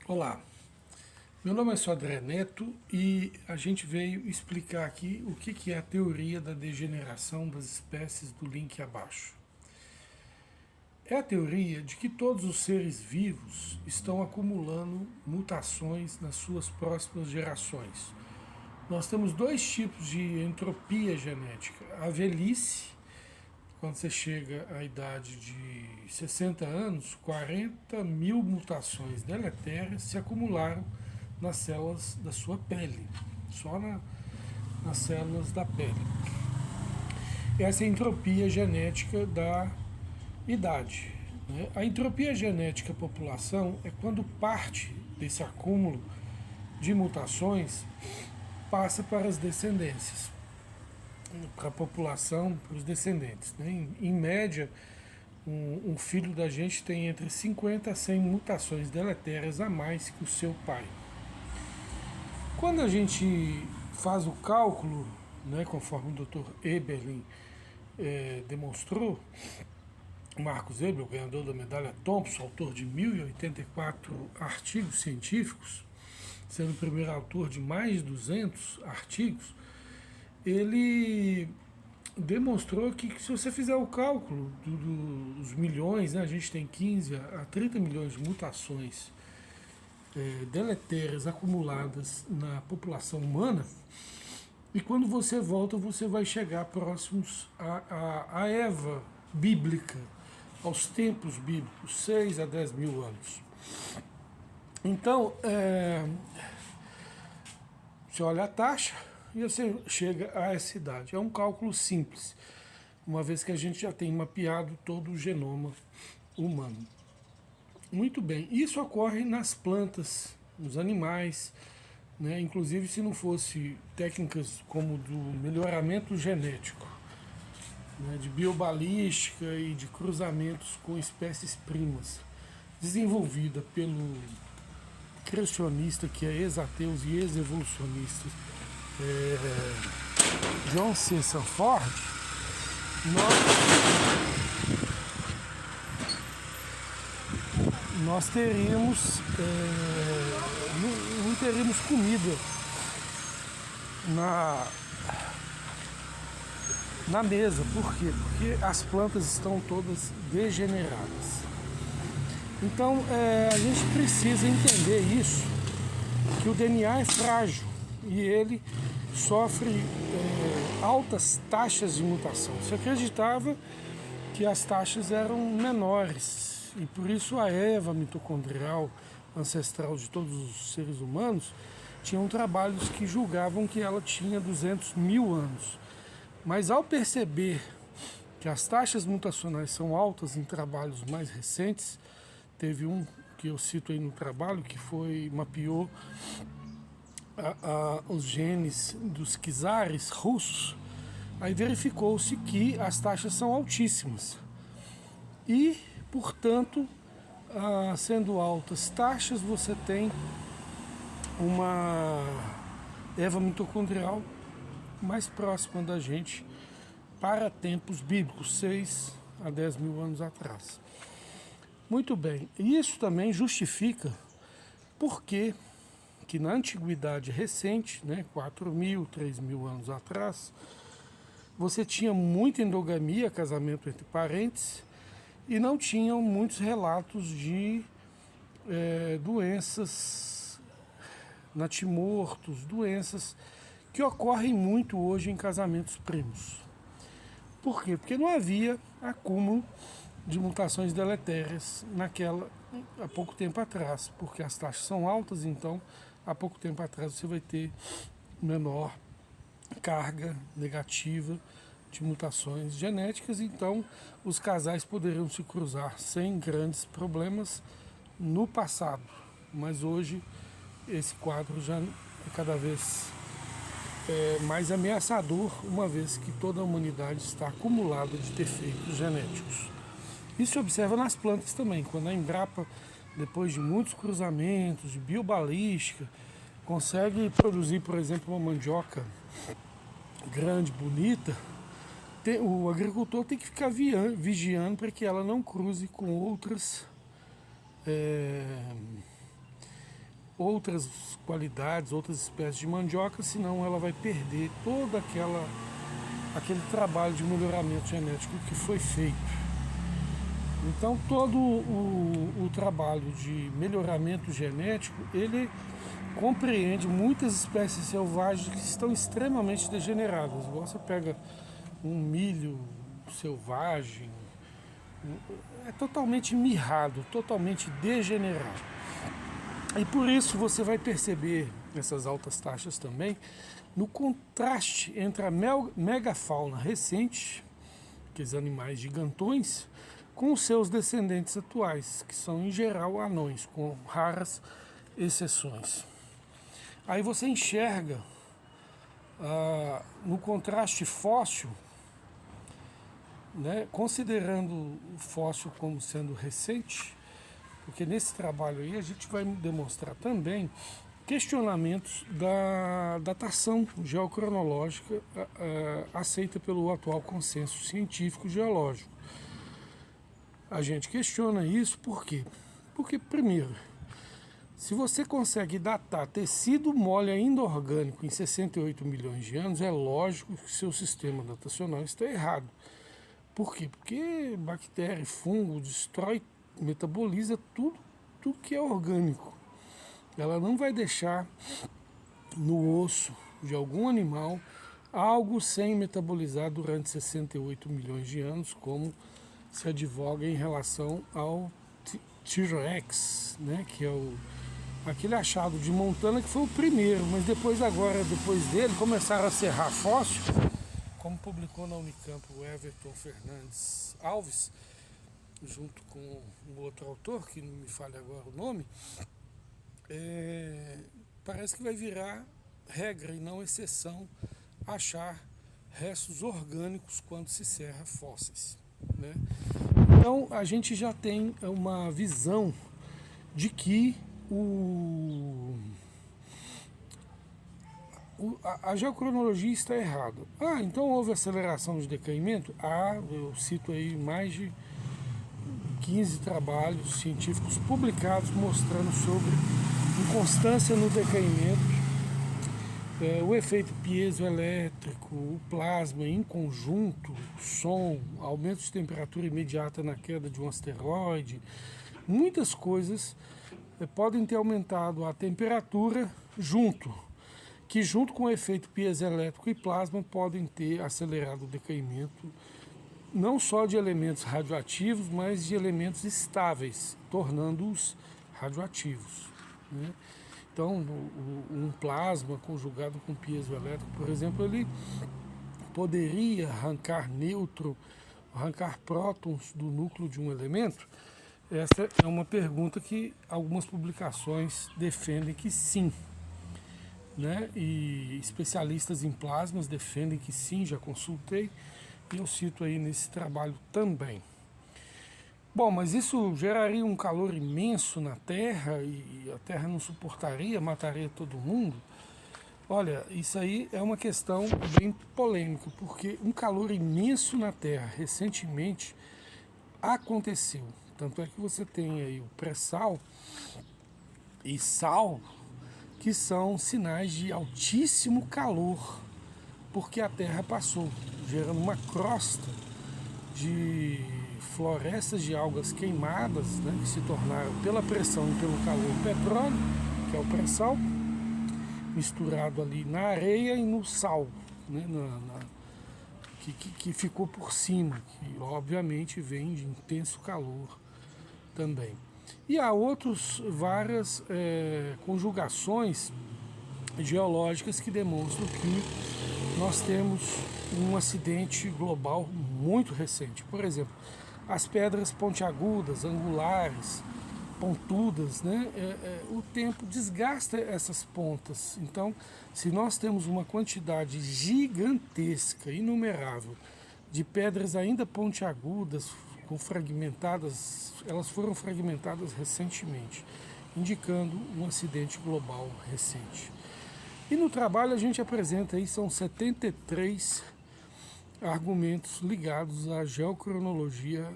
Olá, meu nome é Sodré Neto e a gente veio explicar aqui o que é a teoria da degeneração das espécies do link abaixo. É a teoria de que todos os seres vivos estão acumulando mutações nas suas próximas gerações. Nós temos dois tipos de entropia genética: a velhice, quando você chega à idade de 60 anos, 40 mil mutações deletérias se acumularam nas células da sua pele, só nas células da pele. Essa é a entropia genética da idade. Né? A entropia genética da população é quando parte desse acúmulo de mutações passa para as descendências, para a população, para os descendentes. Né? Em média, um filho da gente tem entre 50 a 100 mutações deletérias a mais que o seu pai. Quando a gente faz o cálculo, né, conforme o Dr. Eberlin demonstrou, Marcos Eberlin, ganhador da medalha Thompson, autor de 1084 artigos científicos, sendo o primeiro autor de mais de 200 artigos, ele demonstrou que se você fizer o cálculo dos milhões, né, a gente tem 15 a 30 milhões de mutações deletérias acumuladas na população humana, e quando você volta, você vai chegar próximos à Eva bíblica, aos tempos bíblicos, 6 a 10 mil anos. Então, você olha a taxa e você chega a essa idade. É um cálculo simples, uma vez que a gente já tem mapeado todo o genoma humano. Muito bem, isso ocorre nas plantas, nos animais, né? Inclusive se não fosse técnicas como do melhoramento genético, né? De biobalística e de cruzamentos com espécies primas, desenvolvida pelo criacionista que é ex-ateus e ex-evolucionista John C. Sanford, nós teríamos, não teríamos comida na mesa. Por quê? Porque as plantas estão todas degeneradas. Então, a gente precisa entender isso, que o DNA é frágil e ele sofre altas taxas de mutação. Se acreditava que as taxas eram menores e por isso a Eva mitocondrial, ancestral de todos os seres humanos, tinham trabalhos que julgavam que ela tinha 200 mil anos. Mas ao perceber que as taxas mutacionais são altas em trabalhos mais recentes, teve um que eu cito aí no trabalho que mapeou os genes dos czares russos, aí verificou-se que as taxas são altíssimas. E, portanto, sendo altas taxas, você tem uma Eva mitocondrial mais próxima da gente para tempos bíblicos, 6 a 10 mil anos atrás. Muito bem, isso também justifica por que na antiguidade recente, né, 4 mil, 3 mil anos atrás, você tinha muita endogamia, casamento entre parentes, e não tinham muitos relatos de doenças, natimortos, doenças que ocorrem muito hoje em casamentos primos. Por quê? Porque não havia acúmulo de mutações deletérias há pouco tempo atrás, porque as taxas são altas, então há pouco tempo atrás você vai ter menor carga negativa de mutações genéticas, então os casais poderiam se cruzar sem grandes problemas no passado, mas hoje esse quadro já é cada vez mais ameaçador, uma vez que toda a humanidade está acumulada de defeitos genéticos. Isso se observa nas plantas também, quando a Embrapa, depois de muitos cruzamentos, de biobalística, consegue produzir, por exemplo, uma mandioca grande, bonita, o agricultor tem que ficar vigiando para que ela não cruze com outras outras qualidades, outras espécies de mandioca, senão ela vai perder todo aquele trabalho de melhoramento genético que foi feito. Então todo o trabalho de melhoramento genético, ele compreende muitas espécies selvagens que estão extremamente degeneradas. Você pega um milho selvagem, é totalmente mirrado, totalmente degenerado. E por isso você vai perceber essas altas taxas também no contraste entre a megafauna recente, aqueles animais gigantões, com os seus descendentes atuais, que são em geral anões, com raras exceções. Aí você enxerga no contraste fóssil, né, considerando o fóssil como sendo recente, porque nesse trabalho aí a gente vai demonstrar também questionamentos da datação geocronológica aceita pelo atual consenso científico geológico. A gente questiona isso por quê? Porque, primeiro, se você consegue datar tecido mole ainda orgânico em 68 milhões de anos, é lógico que seu sistema datacional está errado. Por quê? Porque bactéria, fungo, destrói, metaboliza tudo que é orgânico. Ela não vai deixar no osso de algum animal algo sem metabolizar durante 68 milhões de anos, como se advoga em relação ao T-Rex, né, que é aquele achado de Montana que foi o primeiro, mas depois dele começaram a serrar fóssil, como publicou na Unicamp o Everton Fernandes Alves, junto com um outro autor, que não me falha agora o nome, parece que vai virar regra e não exceção achar restos orgânicos quando se serra fósseis, né? Então a gente já tem uma visão de que a geocronologia está errada. Então houve aceleração de decaimento? Eu cito aí mais de 15 trabalhos científicos publicados mostrando sobre inconstância no decaimento, o efeito piezoelétrico, o plasma em conjunto, som, aumento de temperatura imediata na queda de um asteroide, muitas coisas podem ter aumentado a temperatura que junto com o efeito piezoelétrico e plasma podem ter acelerado o decaimento não só de elementos radioativos, mas de elementos estáveis, tornando-os radioativos, né? Então, um plasma conjugado com piezoelétrico, por exemplo, ele poderia arrancar nêutron, arrancar prótons do núcleo de um elemento? Essa é uma pergunta que algumas publicações defendem que sim, né? E especialistas em plasmas defendem que sim, já consultei, e eu cito aí nesse trabalho também. Bom, mas isso geraria um calor imenso na Terra e a Terra não suportaria, mataria todo mundo? Olha, isso aí é uma questão bem polêmica, porque um calor imenso na Terra recentemente aconteceu. Tanto é que você tem aí o pré-sal e sal, que são sinais de altíssimo calor, porque a Terra passou, gerando uma crosta de florestas de algas queimadas, né, que se tornaram, pela pressão e pelo calor, petróleo, que é o pré-sal, misturado ali na areia e no sal, né, que ficou por cima, que obviamente vem de intenso calor também. E há várias conjugações geológicas que demonstram que nós temos um acidente global muito recente. Por exemplo, as pedras pontiagudas, angulares, pontudas, né? O tempo desgasta essas pontas. Então, se nós temos uma quantidade gigantesca, inumerável, de pedras ainda pontiagudas, elas foram fragmentadas recentemente, indicando um acidente global recente. E no trabalho a gente apresenta aí, são 73 argumentos ligados à geocronologia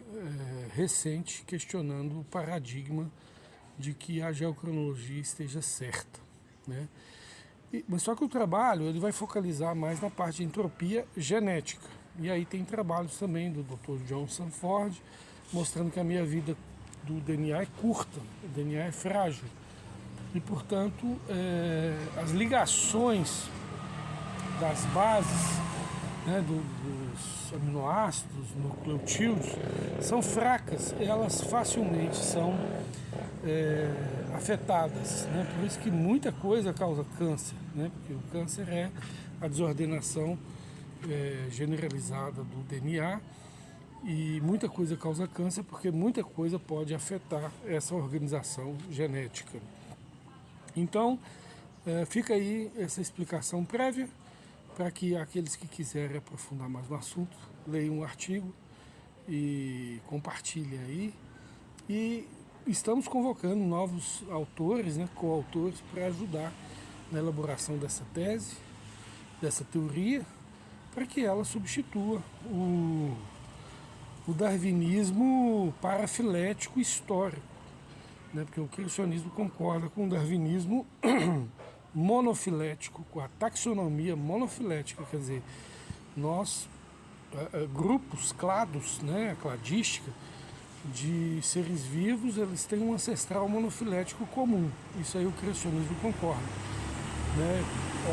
recente, questionando o paradigma de que a geocronologia esteja certa, né? Mas só que o trabalho ele vai focalizar mais na parte de entropia genética. E aí tem trabalhos também do Dr. John Sanford mostrando que a meia vida do DNA é curta, o DNA é frágil. E, portanto, as ligações das bases, né, dos aminoácidos, nucleotídeos, são fracas, elas facilmente são afetadas, né? Por isso que muita coisa causa câncer, né? Porque o câncer é a desordenação generalizada do DNA e muita coisa causa câncer porque muita coisa pode afetar essa organização genética. Então, fica aí essa explicação prévia para que aqueles que quiserem aprofundar mais no assunto leiam um artigo e compartilhem aí. E estamos convocando novos autores, né, coautores, para ajudar na elaboração dessa tese, dessa teoria, para que ela substitua o darwinismo parafilético histórico, né, porque o criacionismo concorda com o darwinismo monofilético, com a taxonomia monofilética, quer dizer, nós, grupos, clados, né, a cladística, de seres vivos, eles têm um ancestral monofilético comum. Isso aí o criacionismo concorda, né?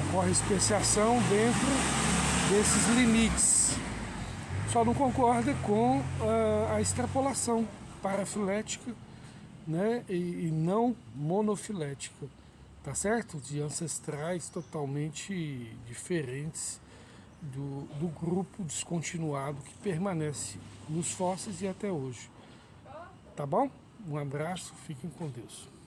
Ocorre especiação dentro desses limites. Só não concorda com a extrapolação parafilética, né? E não monofilética, tá certo? De ancestrais totalmente diferentes do grupo descontinuado que permanece nos fósseis e até hoje. Tá bom? Um abraço, fiquem com Deus.